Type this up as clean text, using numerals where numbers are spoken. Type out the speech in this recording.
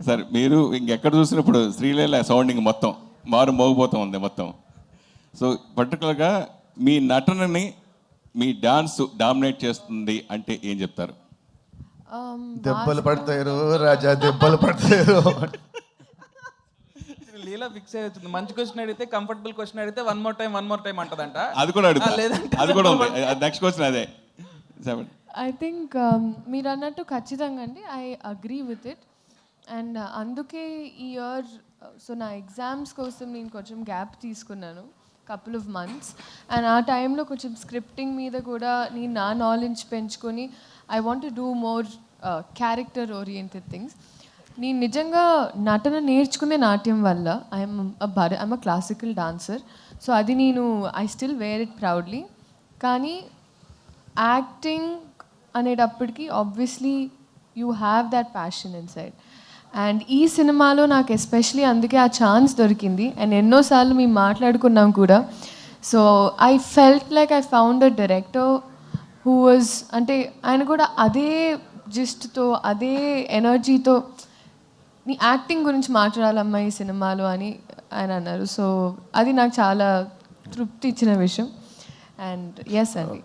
సరే మీరు ఇంకెక్కడ చూసినప్పుడు శ్రీలీల సౌండింగ్ మొత్తం మోగిపోతూ ఉంది మొత్తం. సో పర్టికులర్గా మీ నటనని మీ డాన్స్ డామినేట్ చేస్తుంది అంటే ఏం చెప్తారు? దెబ్బలు పడతారు రాజా, దెబ్బలు పడతారు. లీలా ఫిక్స్ అవుతుంది. మంచి క్వశ్చన్ అడిగితే, కంఫర్టబుల్ క్వశ్చన్ అడిగితే వన్ మోర్ టైం అంటదంట. అది కూడా అడుగుతా, లేదంటే అది కూడా ఉంది. నెక్స్ట్ క్వశ్చన్ అదే. ఐ థింక్ మీరు అన్నట్టు ఖచ్చితంగా అండి, I agree with it. And అందుకే ఈ ఇయర్ సో నా ఎగ్జామ్స్ కోసం నేను కొంచెం గ్యాప్ తీసుకున్నాను, కపుల్ ఆఫ్ మంత్స్. అండ్ ఆ టైంలో కొంచెం స్క్రిప్టింగ్ మీద కూడా నేను నా నాలెడ్జ్ పెంచుకొని I want to do more character oriented things. నేను నిజంగా నటన నేర్చుకునే నాట్యం వల్ల I'm a classical dancer. So అది నేను I still wear it proudly. కానీ యాక్టింగ్ అనేటప్పటికీ obviously you have that passion inside. And ఈ సినిమాలో నాకు ఎస్పెషలీ అందుకే ఆ ఛాన్స్ దొరికింది. అండ్ ఎన్నోసార్లు మేము మాట్లాడుకున్నాం కూడా. So I felt like I found a director who was, అంటే ఆయన కూడా అదే జిస్ట్తో అదే ఎనర్జీతో నీ యాక్టింగ్ గురించి మాట్లాడాలమ్మా ఈ సినిమాలో అని ఆయన అన్నారు. సో అది నాకు చాలా తృప్తి ఇచ్చిన విషయం. అండ్ ఎస్ అండి,